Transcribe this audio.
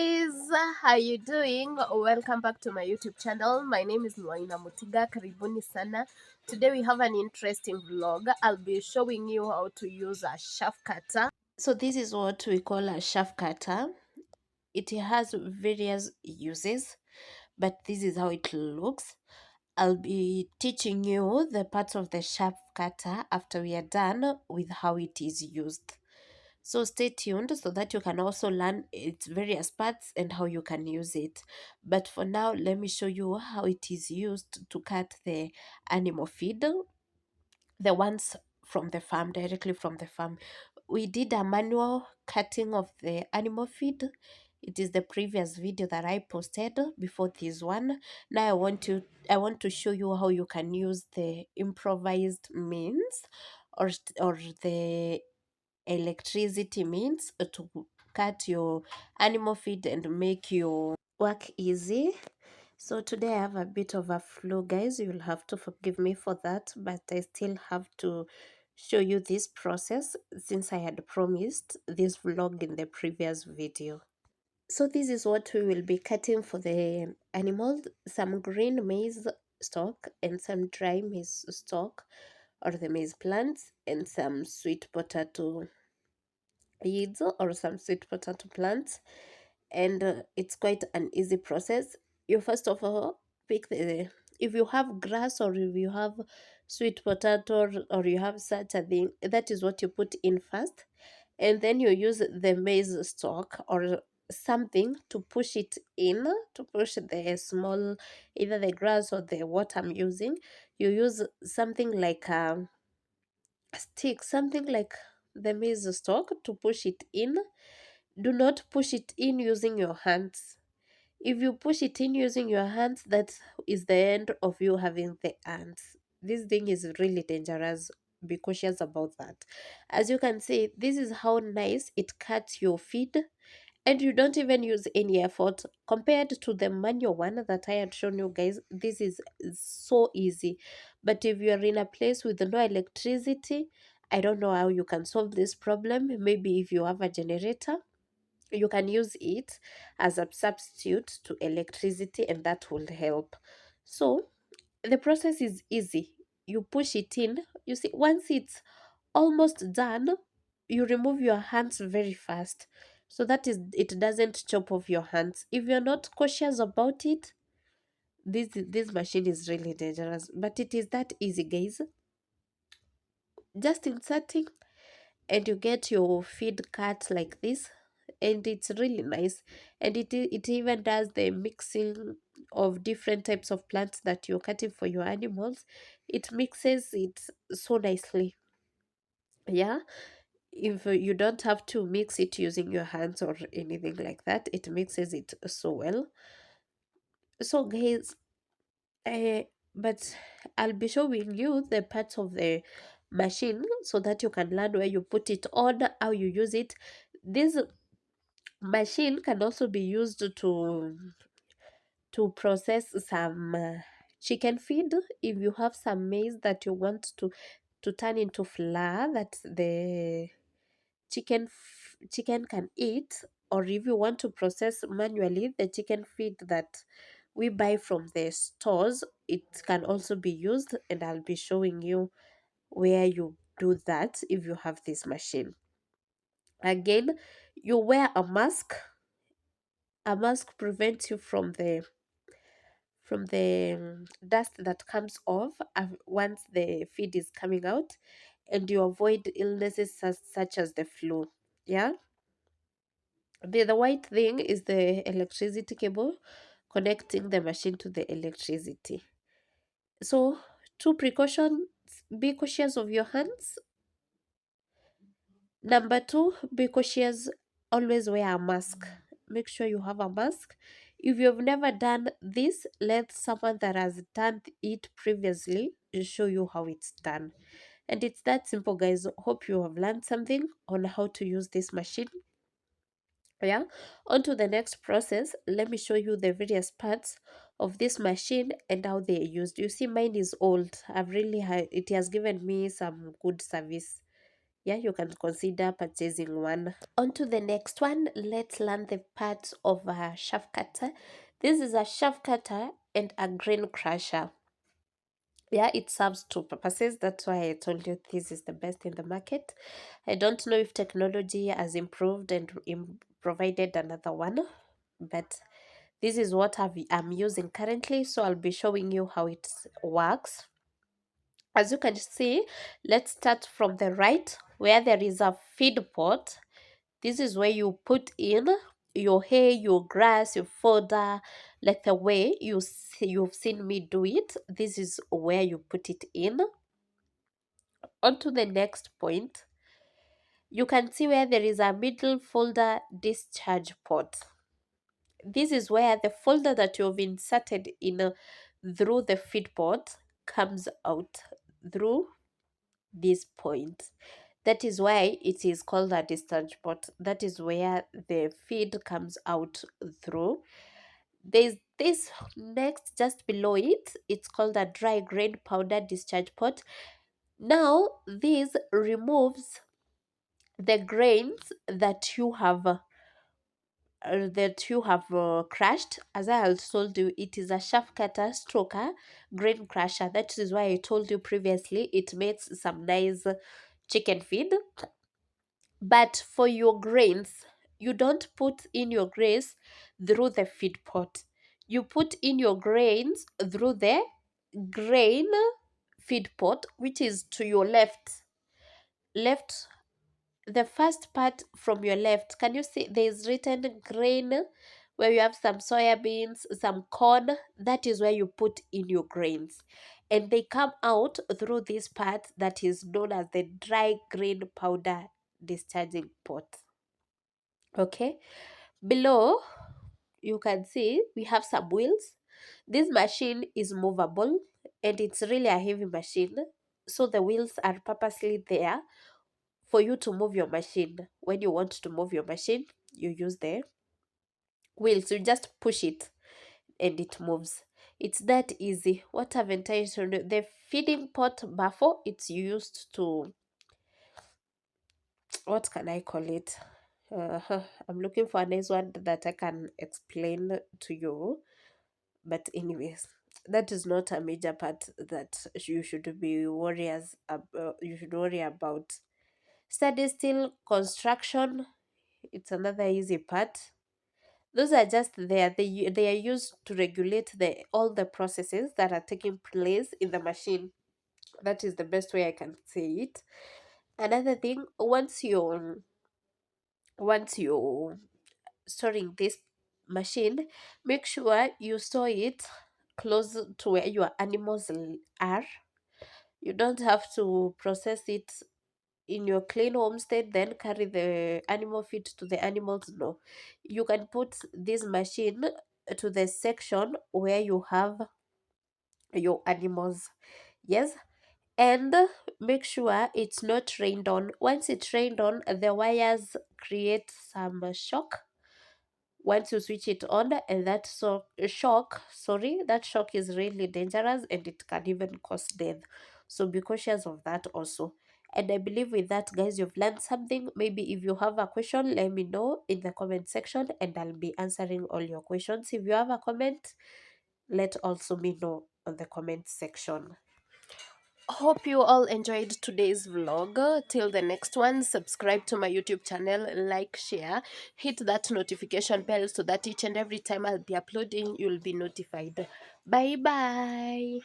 guys, how you doing? Welcome back to my YouTube channel. My name is Mwaina Mutiga. Karibuni sana. Today we have an interesting vlog. I'll be showing you how to use a chaff cutter. So this is what we call a chaff cutter. It has various uses, but this is how it looks. I'll be teaching you the parts of the chaff cutter after we are done with how it is used. So stay tuned so that you can also learn its various parts and how you can use it. But for now, let me show you how it is used to cut the animal feed, the ones from the farm, directly from the farm. We did a manual cutting of the animal feed. It is the previous video that I posted before this one. Now I want to show you how you can use the improvised means or the electricity means to cut your animal feed and make your work easy. So today I have a bit of a flu, guys. You'll have to forgive me for that, but I still have to show you this process since I had promised this vlog in the previous video. So this is what we will be cutting for the animals: some green maize stalk and some dry maize stalk or the maize plants, and some sweet potato seeds or some sweet potato plants. And it's quite an easy process. You first of all pick the, if you have grass or if you have sweet potato or you have such a thing, that is what you put in first, and then you use the maize stalk or something to push it in, to push the small, either the grass or the what I'm using. You use something like a stick, something like the maize stalk to push it in. Do not push it in using your hands. If you push it in using your hands, that is the end of you having the ants. This thing is really dangerous. Be cautious about that. As you can see, this is how nice it cuts your feed, and you don't even use any effort compared to the manual one that I had shown you guys. This is so easy. But if you are in a place with no electricity, I don't know how you can solve this problem. Maybe if you have a generator, you can use it as a substitute to electricity, and that will help. So the process is easy. You push it in. You see, once it's almost done, you remove your hands very fast so that is it doesn't chop off your hands. If you're not cautious about it, this machine is really dangerous. But it is that easy, guys. Just inserting, and you get your feed cut like this, and it's really nice. And it even does the mixing of different types of plants that you're cutting for your animals. It mixes it so nicely. Yeah, if you don't have to mix it using your hands or anything like that, it mixes it so well. So guys, uh, but I'll be showing you the parts of the machine so that you can learn where you put it on, how you use it. This machine can also be used to process some chicken feed. If you have some maize that you want to turn into flour that the chicken can eat, or if you want to process manually the chicken feed that we buy from the stores, it can also be used, and I'll be showing you where you do that if you have this machine. Again, you wear a mask. A mask prevents you from the dust that comes off once the feed is coming out, and you avoid illnesses such as the flu. Yeah, the white thing is the electricity cable connecting the machine to the electricity. So, two precautions: be cautious of your hands. Number two, be cautious, always wear a mask. Make sure you have a mask. If you've never done this, let someone that has done it previously show you how it's done. And it's that simple, guys. Hope you have learned something on how to use this machine. Yeah, on to the next process. Let me show you the various parts of this machine and how they are used. You see, mine is old. I've really had it has given me some good service. Yeah, you can consider purchasing one. On to the next one. Let's learn the parts of a chaff cutter. This is a chaff cutter and a grain crusher. Yeah, it serves two purposes. That's why I told you this is the best in the market. I don't know if technology has improved and provided another one, but this is what I'm using currently, so I'll be showing you how it works. As you can see, let's start from the right where there is a feed pot. This is where you put in your hay, your grass, your fodder, like the way you've seen me do it. This is where you put it in. On to the next point. You can see where there is a middle folder discharge pot. This is where the folder that you've inserted in through the feed pot comes out through this point. That is why it is called a discharge pot. That is where the feed comes out through. There's this next just below it. It's called a dry grain powder discharge pot. Now this removes the grains that you have crushed. As I had told you, it is a chaff cutter stroker grain crusher. That is why I told you previously it makes some nice chicken feed. But for your grains, you don't put in your grains through the feed pot. You put in your grains through the grain feed pot, which is to your left. Left, the first part from your left. Can you see there is written grain where you have some soybeans, some corn? That is where you put in your grains. And they come out through this part that is known as the dry grain powder discharging pot. Okay, below you can see we have some wheels. This machine is movable and it's really a heavy machine, so the wheels are purposely there for you to move your machine. When you want to move your machine, you use the wheels. You just push it and it moves. It's that easy. What haven't I shown you? The feeding pot baffle, it's used to, what can I call it? I'm looking for a nice word that I can explain to you. But anyways, that is not a major part that you should be you should worry about. Study still construction, it's another easy part. Those are just there. They are used to regulate all the processes that are taking place in the machine. That is the best way I can say it. Another thing, once you storing this machine, make sure you store it close to where your animals are. You don't have to process it in your clean homestead then carry the animal feed to the animals. No, you can put this machine to the section where you have your animals. Yes, and make sure it's not rained on. Once it's rained on, the wires create some shock once you switch it on, and that shock is really dangerous and it can even cause death, so be cautious of that also. And I believe with that, guys, you've learned something. Maybe if you have a question, let me know in the comment section and I'll be answering all your questions. If you have a comment, let also me know on the comment section. Hope you all enjoyed today's vlog. Till the next one, subscribe to my YouTube channel, like, share, hit that notification bell so that each and every time I'll be uploading, you'll be notified. Bye bye.